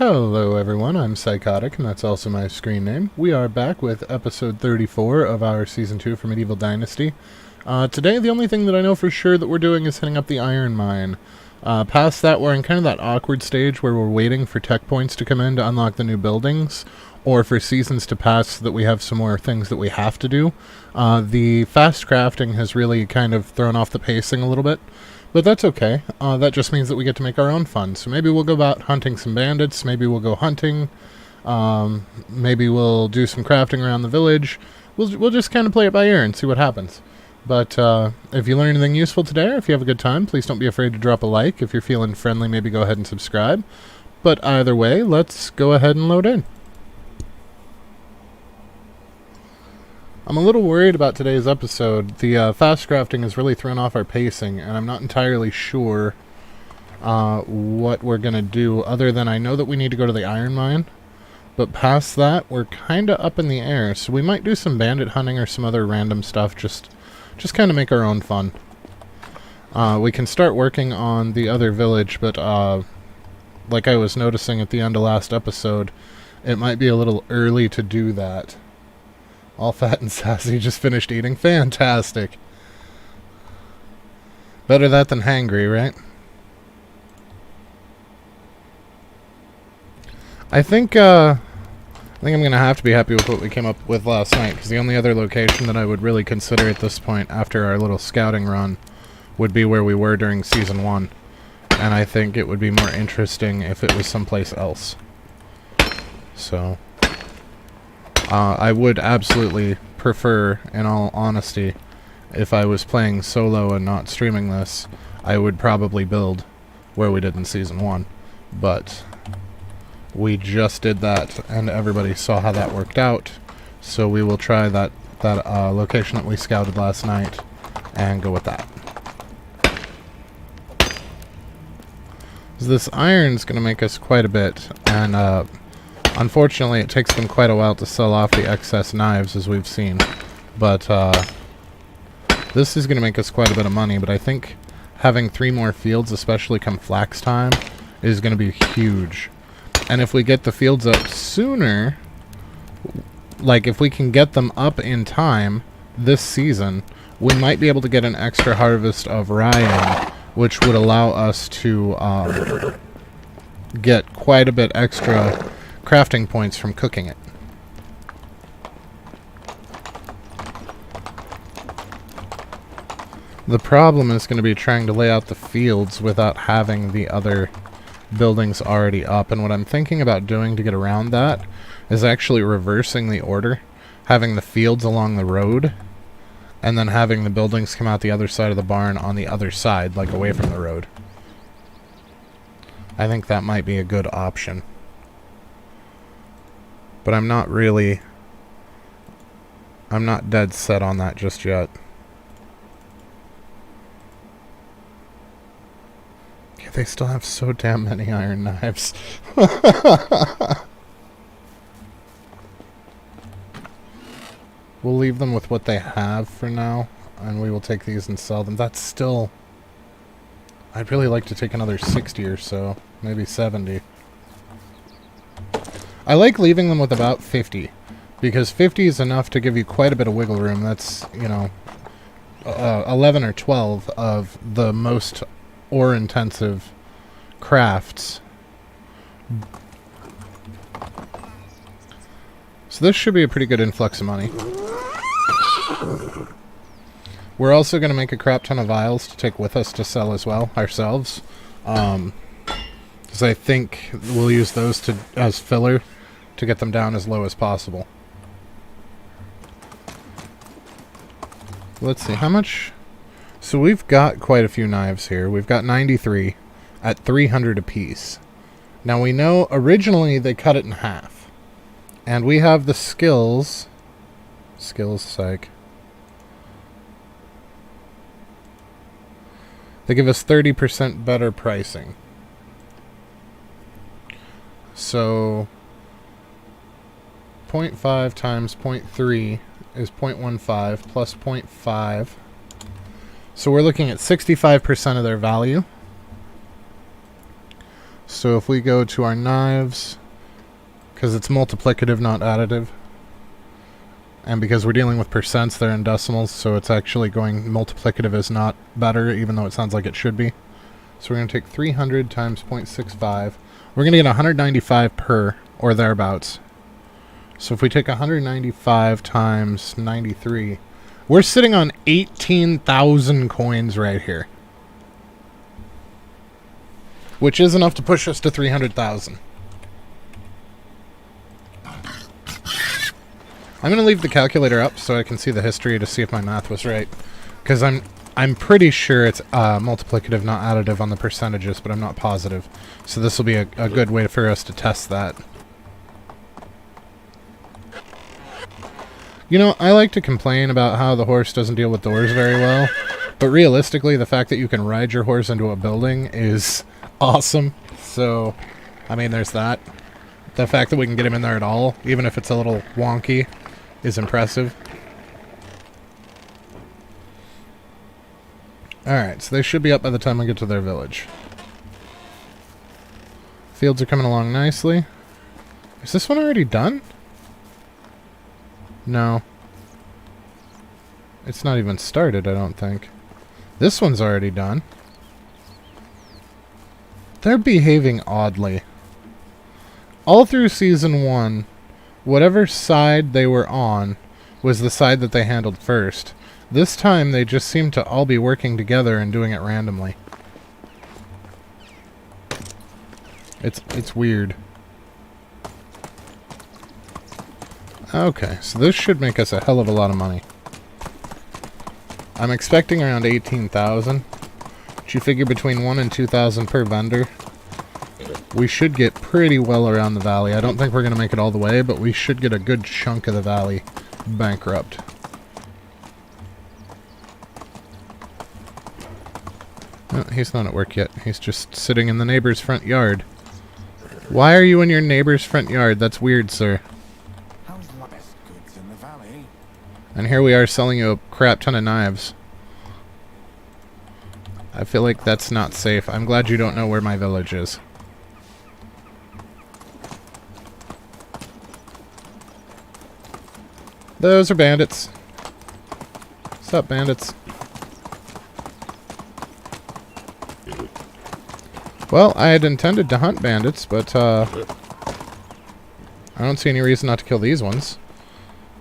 Hello everyone, I'm Psychotic, and that's also my screen name. We are back with episode 34 of our Season 2 for Medieval Dynasty. Today, the only thing that I know for sure that we're doing is hitting up the Iron Mine. Past that, we're in kind of that awkward stage where we're waiting for tech points to come in to unlock the new buildings, or for seasons to pass so that we have some more things that we have to do. The fast crafting has really kind of thrown off the pacing a little bit. But that's okay. That just means that we get to make our own fun. So maybe we'll go about hunting some bandits. Maybe we'll go hunting. Maybe we'll do some crafting around the village. We'll just kind of play it by ear and see what happens. But if you learn anything useful today, or if you have a good time, please don't be afraid to drop a like. If you're feeling friendly, maybe go ahead and subscribe. But either way, let's go ahead and load in. I'm a little worried about today's episode. The fast crafting has really thrown off our pacing, and I'm not entirely sure what we're going to do, other than I know that we need to go to the iron mine. But past that, we're kind of up in the air, so we might do some bandit hunting or some other random stuff, just kind of make our own fun. We can start working on the other village, but like I was noticing at the end of last episode, it might be a little early to do that. All fat and sassy, just finished eating. Fantastic. Better that than hangry, right? I think I'm going to have to be happy with what we came up with last night, because the only other location that I would really consider at this point after our little scouting run would be where we were during Season 1. And I think it would be more interesting if it was someplace else. So I would absolutely prefer, in all honesty, if I was playing solo and not streaming this, I would probably build where we did in Season 1. But we just did that, and everybody saw how that worked out. So we will try that location that we scouted last night and go with that. This iron's going to make us quite a bit, and unfortunately, it takes them quite a while to sell off the excess knives, as we've seen. But this is going to make us quite a bit of money, but I think having 3 more fields, especially come flax time, is going to be huge. And if we get the fields up sooner, like if we can get them up in time this season, we might be able to get an extra harvest of rye in, which would allow us to get quite a bit extra crafting points from cooking it. The problem is going to be trying to lay out the fields without having the other buildings already up, and what I'm thinking about doing to get around that is actually reversing the order, having the fields along the road, and then having the buildings come out the other side of the barn on the other side, like away from the road. I think that might be a good option. But I'm not dead set on that just yet. Yeah, they still have so damn many iron knives. We'll leave them with what they have for now, and we will take these and sell them. That's still... I'd really like to take another 60 or so, maybe 70. I like leaving them with about 50, because 50 is enough to give you quite a bit of wiggle room. That's, 11 or 12 of the most ore-intensive crafts. So this should be a pretty good influx of money. We're also going to make a crap ton of vials to take with us to sell as well, ourselves. Because I think we'll use those as filler to get them down as low as possible. Let's see, how much... So we've got quite a few knives here. We've got 93 at 300 apiece. Now we know originally they cut it in half. And we have the skills... Skills, psych. They give us 30% better pricing. So 0.5 times 0.3 is 0.15 plus 0.5. So we're looking at 65% of their value. So if we go to our knives, because it's multiplicative, not additive, and because we're dealing with percents, they're in decimals, so it's actually going multiplicative is not better, even though it sounds like it should be. So we're going to take 300 times 0.65. We're going to get 195 per, or thereabouts. So if we take 195 times 93, we're sitting on 18,000 coins right here, which is enough to push us to 300,000. I'm going to leave the calculator up so I can see the history to see if my math was right. Because I'm pretty sure it's multiplicative, not additive on the percentages, but I'm not positive. So this will be a good way for us to test that. You know, I like to complain about how the horse doesn't deal with doors very well. But realistically, the fact that you can ride your horse into a building is awesome. So, I mean, there's that. The fact that we can get him in there at all, even if it's a little wonky, is impressive. Alright, so they should be up by the time we get to their village. Fields are coming along nicely. Is this one already done? No. It's not even started, I don't think. This one's already done. They're behaving oddly. All through Season 1, whatever side they were on was the side that they handled first. This time, they just seem to all be working together and doing it randomly. It's weird. Okay, so this should make us a hell of a lot of money. I'm expecting around 18,000. Which you figure between 1 and 2,000 per vendor. We should get pretty well around the valley. I don't think we're going to make it all the way, but we should get a good chunk of the valley bankrupt. Oh, he's not at work yet. He's just sitting in the neighbor's front yard. Why are you in your neighbor's front yard? That's weird, sir. How's best goods in the valley? And here we are selling you a crap ton of knives. I feel like that's not safe. I'm glad you don't know where my village is. Those are bandits. What's up, bandits? Well, I had intended to hunt bandits, but I don't see any reason not to kill these ones.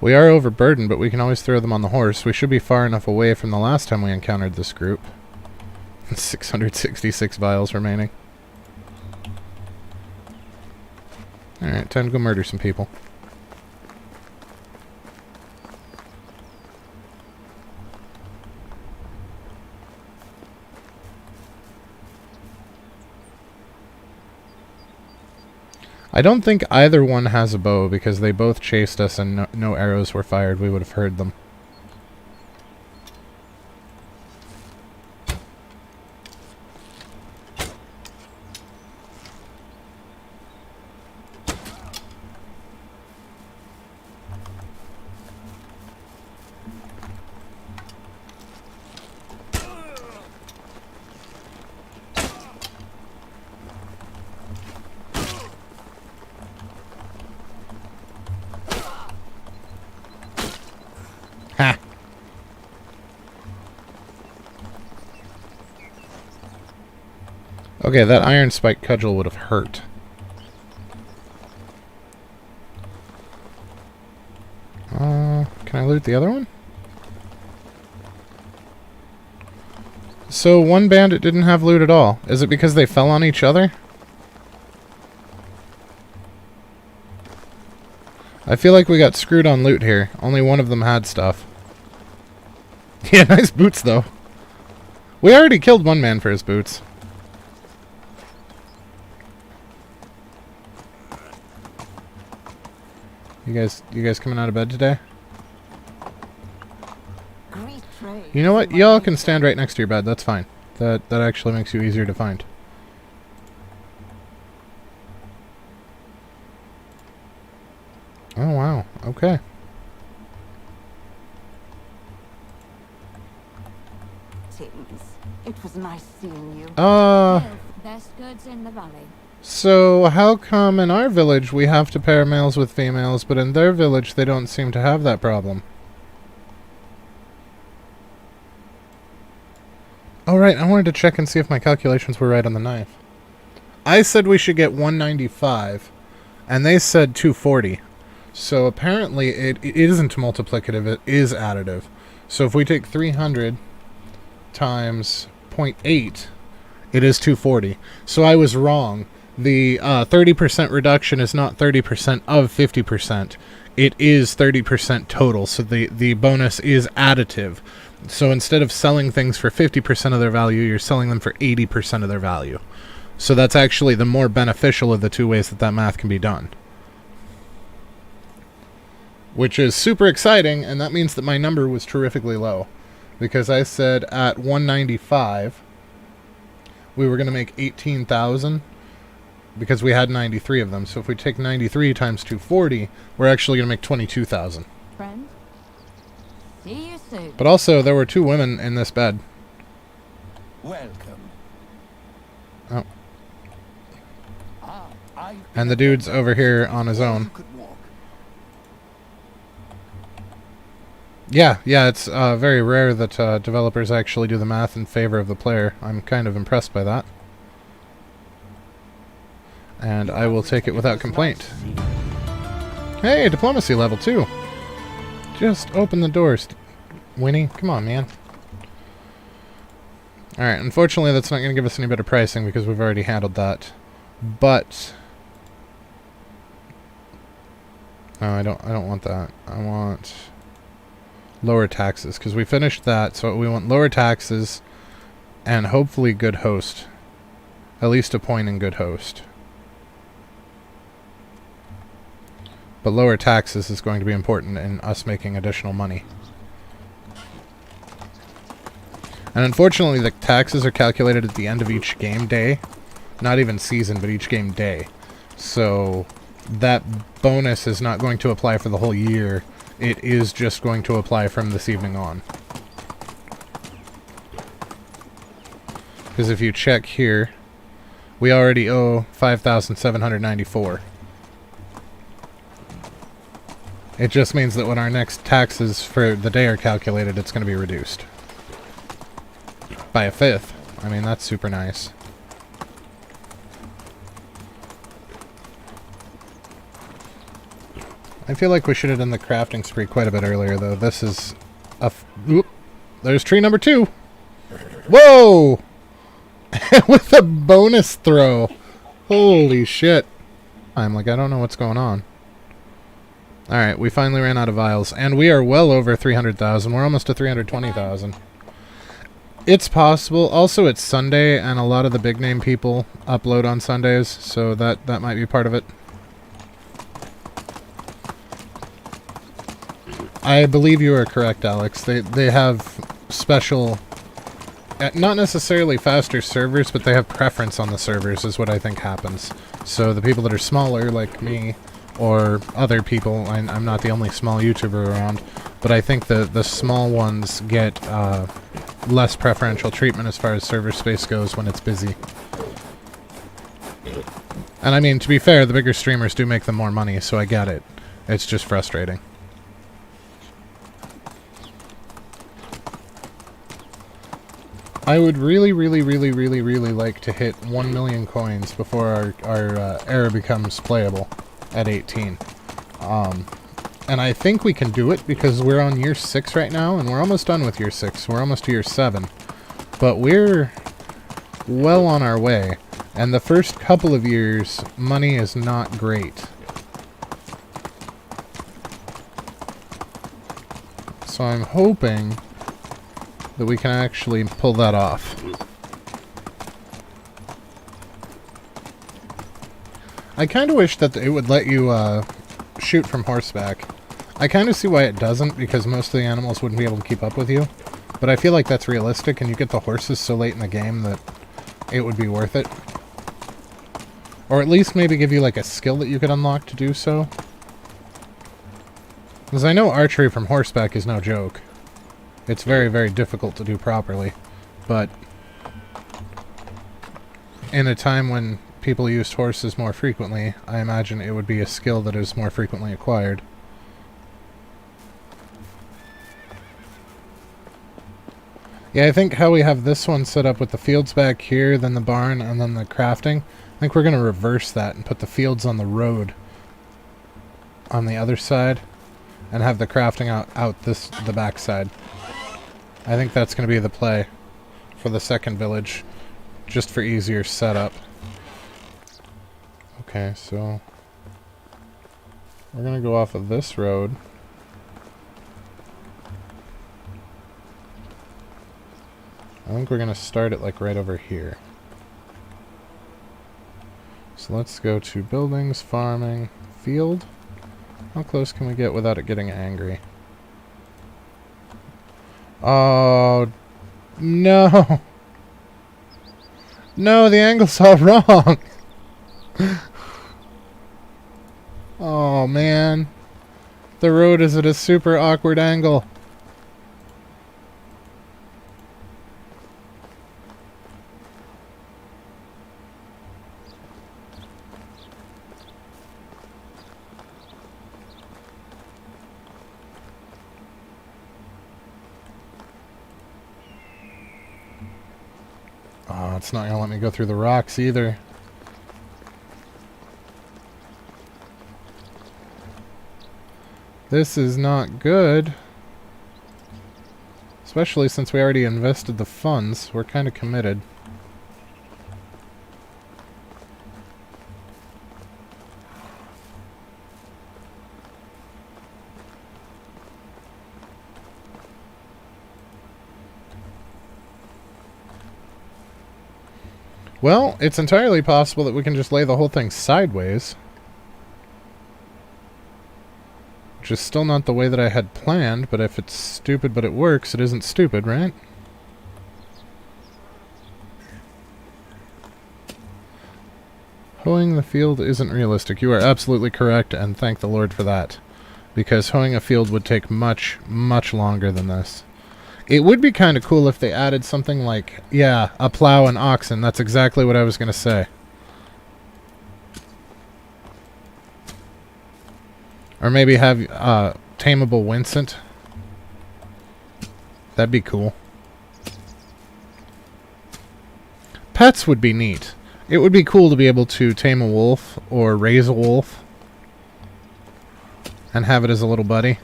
We are overburdened, but we can always throw them on the horse. We should be far enough away from the last time we encountered this group. 666 vials remaining. Alright, time to go murder some people. I don't think either one has a bow because they both chased us and no arrows were fired. We would have heard them. Ha! Okay, that iron spike cudgel would have hurt. Can I loot the other one? So one bandit didn't have loot at all. Is it because they fell on each other? I feel like we got screwed on loot here. Only one of them had stuff. Yeah, nice boots, though. We already killed one man for his boots. You guys coming out of bed today? You know what? Y'all can stand right next to your bed. That's fine. That actually makes you easier to find. Oh, wow. Okay. It was nice seeing you. Best goods in the valley. So how come in our village we have to pair males with females, but in their village they don't seem to have that problem? Oh right, I wanted to check and see if my calculations were right on the knife. I said we should get 195, and they said 240. So apparently it isn't multiplicative, it is additive. So if we take 300 times 0.8, it is 240. So I was wrong. The 30% reduction is not 30% of 50%. It is 30% total, so the bonus is additive. So instead of selling things for 50% of their value, you're selling them for 80% of their value. So that's actually the more beneficial of the two ways that math can be done. Which is super exciting, and that means that my number was terrifically low. Because I said at 195, we were going to make 18,000, because we had 93 of them. So if we take 93 times 240, we're actually going to make 22,000. Friend, see you soon. But also, there were 2 women in this bed. Welcome. Oh. I've And the dude's over here on his own. You could walk. Yeah, it's very rare that developers actually do the math in favor of the player. I'm kind of impressed by that. And I will take it without complaint. Hey, diplomacy level 2. Just open the doors, Winnie. Come on, man. Alright, unfortunately that's not going to give us any better pricing because we've already handled that. But... no, I don't want that. I want lower taxes, because we finished that, so we want lower taxes and hopefully good host. At least a point in good host. But lower taxes is going to be important in us making additional money. And unfortunately, the taxes are calculated at the end of each game day. Not even season, but each game day. So that bonus is not going to apply for the whole year. It is just going to apply from this evening on. Because if you check here, we already owe 5,794. It just means that when our next taxes for the day are calculated, it's going to be reduced. By a fifth. I mean, that's super nice. I feel like we should have done the crafting spree quite a bit earlier, though. This is a... oop. There's tree number 2. Whoa! With a bonus throw. Holy shit. I'm like, I don't know what's going on. Alright, we finally ran out of vials, and we are well over 300,000. We're almost to 320,000. It's possible. Also, it's Sunday, and a lot of the big-name people upload on Sundays, so that might be part of it. I believe you are correct, Alex. They have special... not necessarily faster servers, but they have preference on the servers, is what I think happens. So the people that are smaller, like me, or other people, I'm not the only small YouTuber around, but I think the small ones get less preferential treatment as far as server space goes when it's busy. And I mean, to be fair, the bigger streamers do make them more money, so I get it. It's just frustrating. I would really like to hit 1 million coins before our era becomes playable at 18. And I think we can do it because we're on year 6 right now, and we're almost done with year 6. We're almost to year 7. But we're well on our way. And the first couple of years, money is not great. So I'm hoping that we can actually pull that off. I kind of wish that it would let you shoot from horseback. I kind of see why it doesn't, because most of the animals wouldn't be able to keep up with you. But I feel like that's realistic, and you get the horses so late in the game that it would be worth it. Or at least maybe give you like a skill that you could unlock to do so. Because I know archery from horseback is no joke. It's very difficult to do properly. But in a time when people used horses more frequently, I imagine it would be a skill that is more frequently acquired. Yeah, I think how we have this one set up with the fields back here, then the barn, and then the crafting, I think we're going to reverse that and put the fields on the road on the other side, and have the crafting out the back side. I think that's going to be the play for the second village, just for easier setup. Okay, so we're going to go off of this road. I think we're going to start it like right over here. So let's go to buildings, farming, field. How close can we get without it getting angry? Oh, no. No, the angle's all wrong. Oh, man. The road is at a super awkward angle. Oh, it's not going to let me go through the rocks either. This is not good. Especially since we already invested the funds. We're kind of committed. Well, it's entirely possible that we can just lay the whole thing sideways. Which is still not the way that I had planned, but if it's stupid but it works, it isn't stupid, right? Hoeing the field isn't realistic. You are absolutely correct, and thank the Lord for that. Because hoeing a field would take much, much longer than this. It would be kind of cool if they added something like, yeah, a plow and oxen. That's exactly what I was going to say. Or maybe have tameable Wincent. That'd be cool. Pets would be neat. It would be cool to be able to tame a wolf or raise a wolf and have it as a little buddy.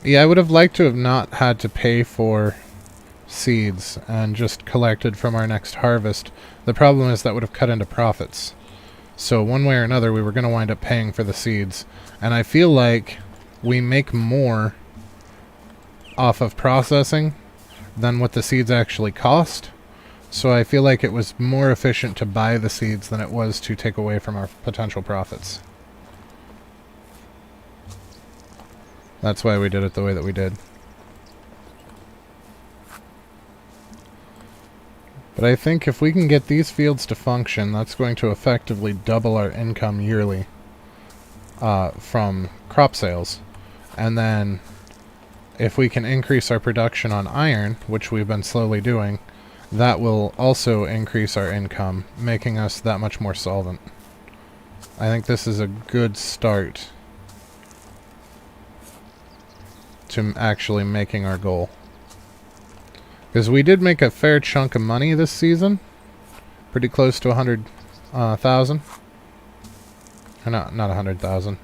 Yeah, I would have liked to have not had to pay for seeds and just collected from our next harvest. The problem is that would have cut into profits. So one way or another, we were going to wind up paying for the seeds. And I feel like we make more off of processing than what the seeds actually cost. So I feel like it was more efficient to buy the seeds than it was to take away from our potential profits. That's why we did it the way that we did. But I think if we can get these fields to function, that's going to effectively double our income yearly from crop sales. And then if we can increase our production on iron, which we've been slowly doing, that will also increase our income, making us that much more solvent. I think this is a good start to actually making our goal. Because we did make a fair chunk of money this season. Pretty close to 100,000. Or not 100,000.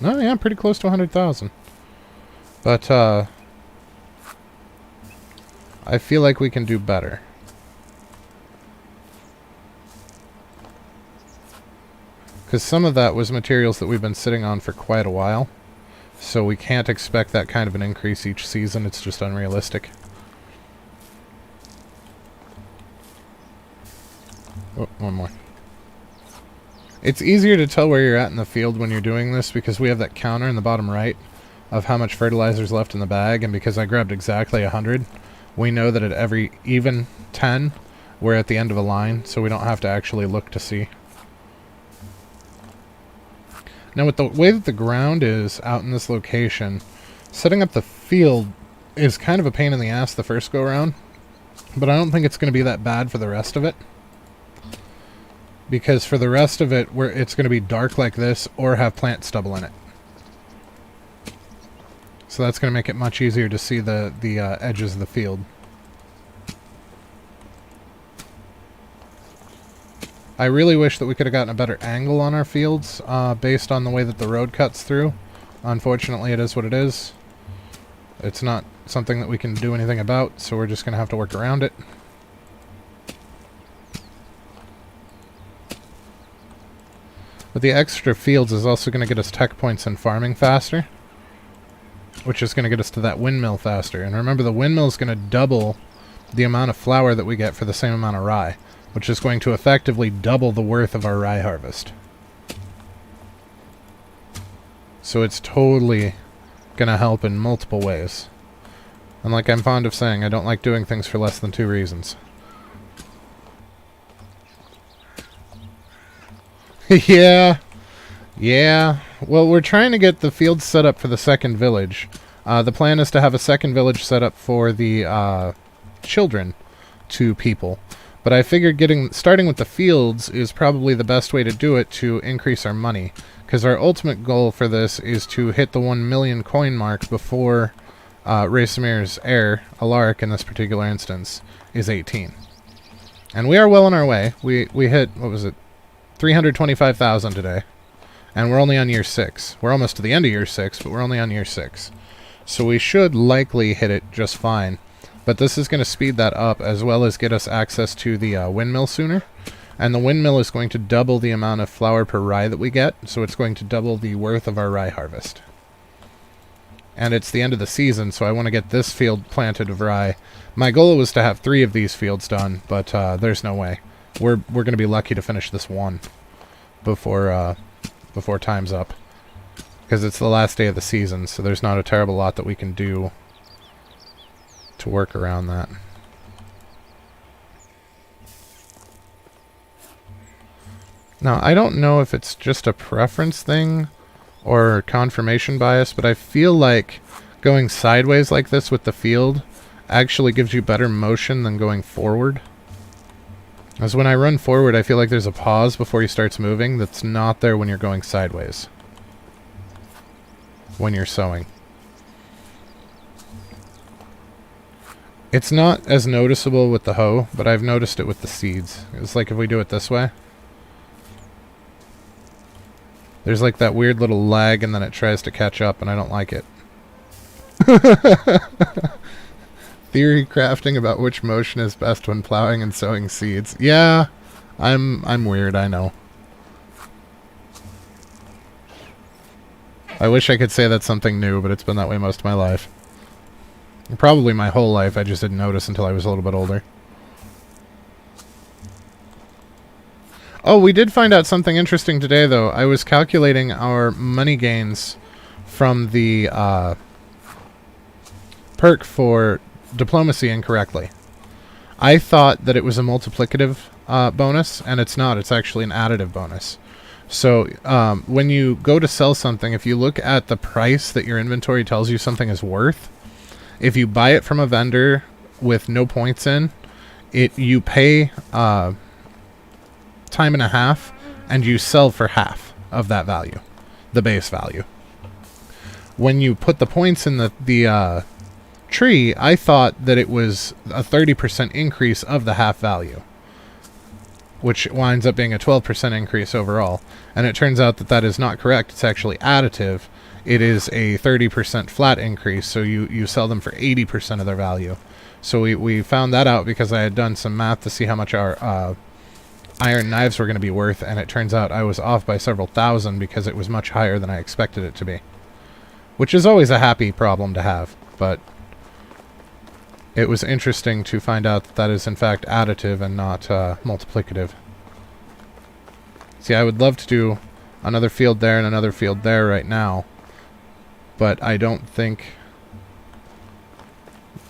No, yeah, pretty close to 100,000. But, I feel like we can do better. Because some of that was materials that we've been sitting on for quite a while. So we can't expect that kind of an increase each season. It's just unrealistic. Oh, one more. It's easier to tell where you're at in the field when you're doing this because we have that counter in the bottom right of how much fertilizer is left in the bag, and because I grabbed exactly 100, we know that at every even 10, we're at the end of a line, so we don't have to actually look to see. Now with the way that the ground is out in this location, setting up the field is kind of a pain in the ass the first go around, but I don't think it's going to be that bad for the rest of it. Because for the rest of it, it's going to be dark like this or have plant stubble in it. So that's going to make it much easier to see the edges of the field. I really wish that we could have gotten a better angle on our fields based on the way that the road cuts through. Unfortunately, it is what it is. It's not something that we can do anything about, so we're just going to have to work around it. But the extra fields is also going to get us tech points in farming faster, which is going to get us to that windmill faster. And remember, the windmill is going to double the amount of flour that we get for the same amount of rye, which is going to effectively double the worth of our rye harvest. So it's totally going to help in multiple ways. And like I'm fond of saying, I don't like doing things for less than 2 reasons. Yeah. Well, we're trying to get the field set up for the second village. The plan is to have a second village set up for the children to people. But I figured starting with the fields is probably the best way to do it to increase our money. Because our ultimate goal for this is to hit the 1 million coin mark before Racemir's heir, Alaric in this particular instance, is 18. And we are well on our way. We hit, what was it, 325,000 today. And we're only on year 6. We're almost to the end of year 6, but we're only on year 6. So we should likely hit it just fine. But this is going to speed that up as well as get us access to the windmill sooner. And the windmill is going to double the amount of flour per rye that we get. So it's going to double the worth of our rye harvest. And it's the end of the season, so I want to get this field planted of rye. My goal was to have 3 of these fields done, but there's no way. We're going to be lucky to finish this one before time's up. Because it's the last day of the season, so there's not a terrible lot that we can do to work around that. Now, I don't know if it's just a preference thing or confirmation bias, but I feel like going sideways like this with the field actually gives you better motion than going forward. As when I run forward, I feel like there's a pause before he starts moving that's not there when you're going sideways. When you're sowing. It's not as noticeable with the hoe, but I've noticed it with the seeds. It's like if we do it this way. There's like that weird little lag and then it tries to catch up and I don't like it. Theory crafting about which motion is best when plowing and sowing seeds. Yeah, I'm weird, I know. I wish I could say that's something new, but it's been that way most of my life. Probably my whole life, I just didn't notice until I was a little bit older. Oh, we did find out something interesting today, though. I was calculating our money gains from the perk for diplomacy incorrectly. I thought that it was a multiplicative bonus, and it's not. It's actually an additive bonus. So when you go to sell something, if you look at the price that your inventory tells you something is worth, if you buy it from a vendor with no points in, you pay time and a half, and you sell for half of that value, the base value. When you put the points in the tree, I thought that it was a 30% increase of the half value, which winds up being a 12% increase overall. And it turns out that that is not correct. It's actually additive. It is a 30% flat increase, so you sell them for 80% of their value. So we found that out because I had done some math to see how much our iron knives were going to be worth, and it turns out I was off by several thousand because it was much higher than I expected it to be. Which is always a happy problem to have, but it was interesting to find out that that is in fact additive and not multiplicative. See, I would love to do another field there and another field there right now, but I don't think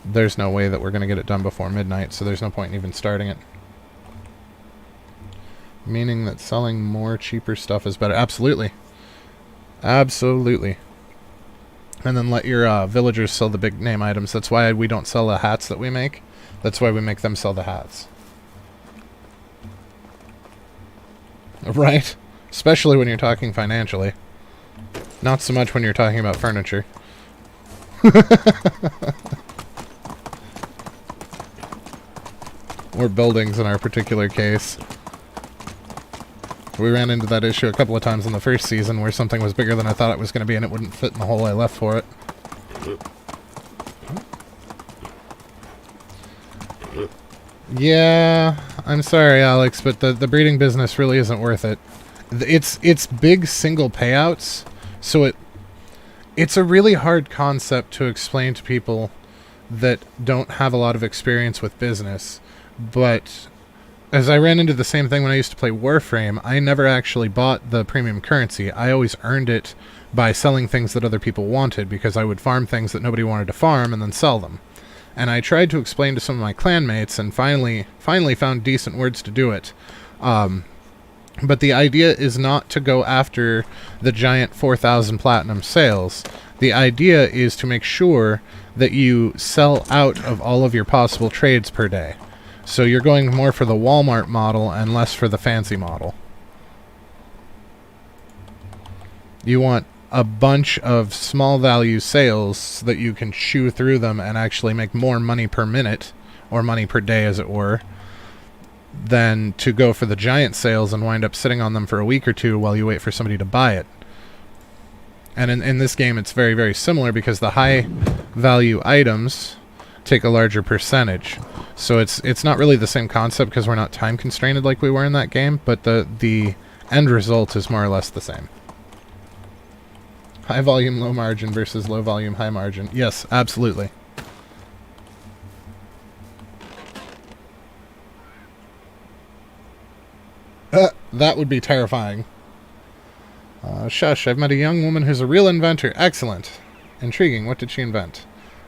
there's no way that we're going to get it done before midnight, so there's no point in even starting it. Meaning that selling more cheaper stuff is better. Absolutely. Absolutely. and then let your villagers sell the big name items. That's why we don't sell the hats that we make. That's why we make them sell the hats. Right? Especially when you're talking financially. Not so much when you're talking about furniture. Or buildings in our particular case. We ran into that issue a couple of times in the first season where something was bigger than I thought it was going to be and it wouldn't fit in the hole I left for it. Yeah, I'm sorry, Alex, but the breeding business really isn't worth it. It's big single payouts, so it's a really hard concept to explain to people that don't have a lot of experience with business. But as I ran into the same thing when I used to play Warframe, I never actually bought the premium currency. I always earned it by selling things that other people wanted, because I would farm things that nobody wanted to farm and then sell them. And I tried to explain to some of my clanmates and finally found decent words to do it. But the idea is not to go after the giant 4,000 platinum sales. The idea is to make sure that you sell out of all of your possible trades per day. So you're going more for the Walmart model and less for the fancy model. You want a bunch of small value sales so that you can chew through them and actually make more money per minute, or money per day as it were, than to go for the giant sales and wind up sitting on them for a week or two while you wait for somebody to buy it. And in this game it's very, very similar, because the high value items take a larger percentage. So it's not really the same concept because we're not time constrained like we were in that game, but the end result is more or less the same. High volume, low margin versus low volume, high margin. Yes, absolutely. That would be terrifying. Shush, I've met a young woman who's a real inventor. Excellent. Intriguing. What did she invent?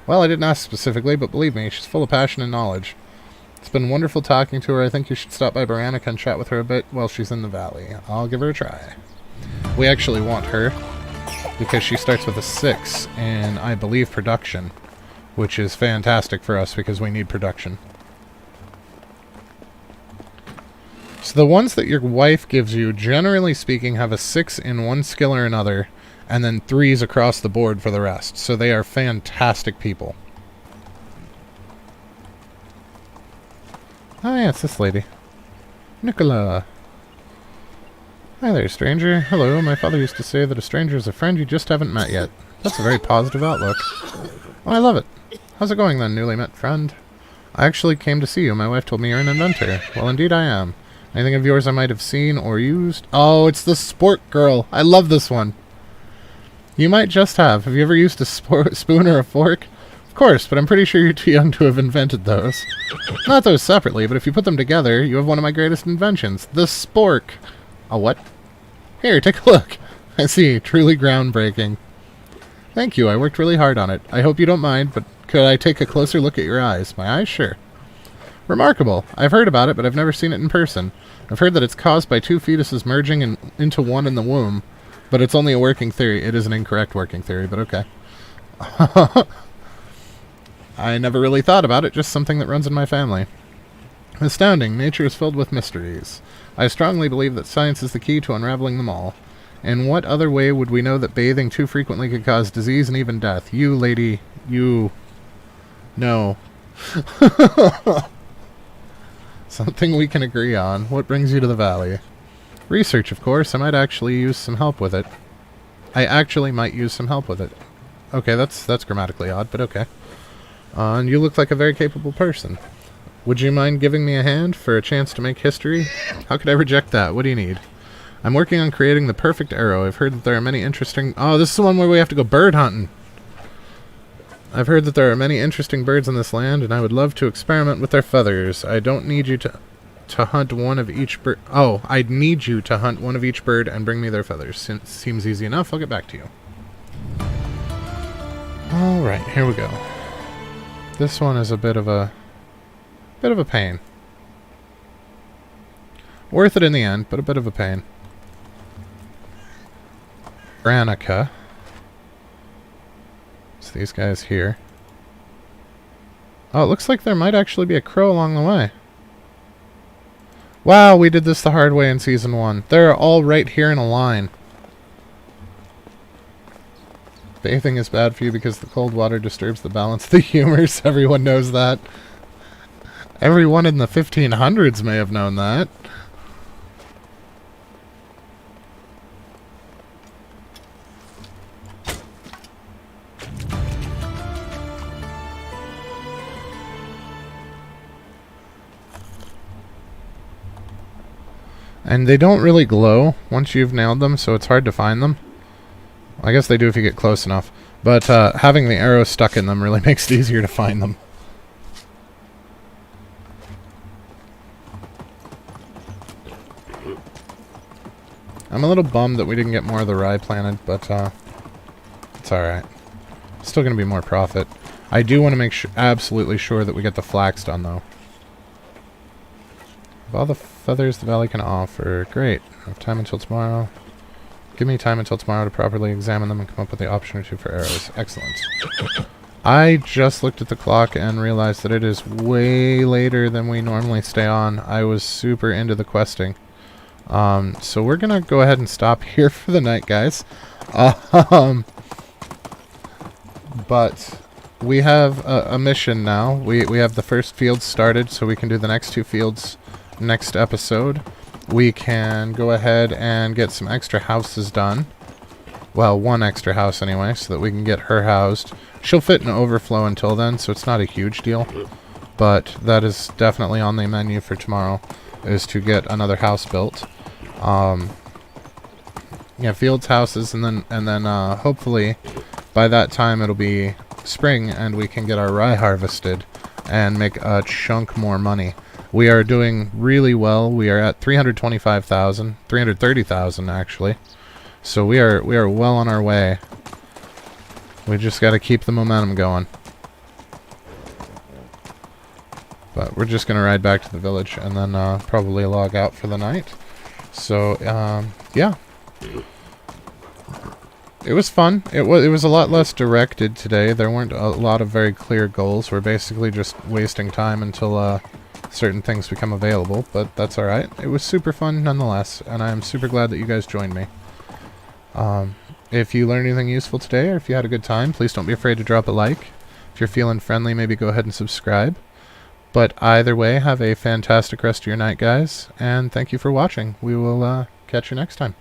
Well, I didn't ask specifically, but believe me, she's full of passion and knowledge. It's been wonderful talking to her. I think you should stop by Baranica and chat with her a bit while she's in the valley. I'll give her a try. We actually want her, because she starts with a 6 in, I believe, production, which is fantastic for us because we need production. So the ones that your wife gives you, generally speaking, have a 6 in one skill or another, and then 3s across the board for the rest. So they are fantastic people. Oh yeah, it's this lady. Nicola. Hi there, stranger. Hello, my father used to say that a stranger is a friend you just haven't met yet. That's a very positive outlook. Oh, I love it. How's it going then, newly met friend? I actually came to see you. My wife told me you're an inventor. Well, indeed I am. Anything of yours I might have seen or used? Oh, it's the Sport Girl. I love this one. You might just have. Have you ever used a spoon or a fork? Of course, but I'm pretty sure you're too young to have invented those. Not those separately, but if you put them together, you have one of my greatest inventions. The spork. A what? Here, take a look. I see. Truly groundbreaking. Thank you. I worked really hard on it. I hope you don't mind, but could I take a closer look at your eyes? My eyes? Sure. Remarkable. I've heard about it, but I've never seen it in person. I've heard that it's caused by two fetuses merging into one in the womb, but it's only a working theory. It is an incorrect working theory, but okay. I never really thought about it, just something that runs in my family. Astounding. Nature is filled with mysteries. I strongly believe that science is the key to unraveling them all. In what other way would we know that bathing too frequently could cause disease and even death? You, lady, you... No. Something we can agree on. What brings you to the valley? Research, of course. I might actually use some help with it. I actually might use some help with it. Okay, that's grammatically odd, but okay. And you look like a very capable person. Would you mind giving me a hand for a chance to make history? How could I reject that? What do you need? I'm working on creating the perfect arrow. I've heard that there are many interesting... Oh, this is the one where we have to go bird hunting. I've heard that there are many interesting birds in this land, and I would love to experiment with their feathers. I don't need you to hunt one of each bird... Oh, I'd need you to hunt one of each bird and bring me their feathers. Seems easy enough. I'll get back to you. Alright, here we go. This one is a bit of a pain. Worth it in the end, but a bit of a pain. Branica. these guys here. Oh, it looks like there might actually be a crow along the way. Wow, we did this the hard way in Season 1. They're all right here in a line. Bathing is bad for you because the cold water disturbs the balance of the humors. Everyone knows that. Everyone in the 1500s may have known that. And they don't really glow once you've nailed them, so it's hard to find them. I guess they do if you get close enough. But having the arrow stuck in them really makes it easier to find them. I'm a little bummed that we didn't get more of the rye planted, but it's alright. Still going to be more profit. I do want to make absolutely sure that we get the flax done, though. Of all the feathers the valley can offer. Great. I have time until tomorrow. Give me time until tomorrow to properly examine them and come up with the option or two for arrows. Excellent. I just looked at the clock and realized that it is way later than we normally stay on. I was super into the questing. So we're going to go ahead and stop here for the night, guys. But we have a mission now. We have the first field started, so we can do the next 2 fields next episode. We can go ahead and get some extra houses done. Well, 1 extra house anyway, so that we can get her housed. She'll fit in overflow until then, so it's not a huge deal. But that is definitely on the menu for tomorrow, is to get another house built. Yeah, fields, houses, and then hopefully by that time it'll be spring and we can get our rye harvested and make a chunk more money. We are doing really well. We are at 325,000, 330,000 actually. So we are well on our way. We just got to keep the momentum going. But we're just going to ride back to the village and then probably log out for the night. So yeah. It was fun. It was a lot less directed today. There weren't a lot of very clear goals. We're basically just wasting time until certain things become available, but that's alright. It was super fun nonetheless, and I'm super glad that you guys joined me. If you learned anything useful today, or if you had a good time, please don't be afraid to drop a like. If you're feeling friendly, maybe go ahead and subscribe. But either way, have a fantastic rest of your night, guys, and thank you for watching. We will catch you next time.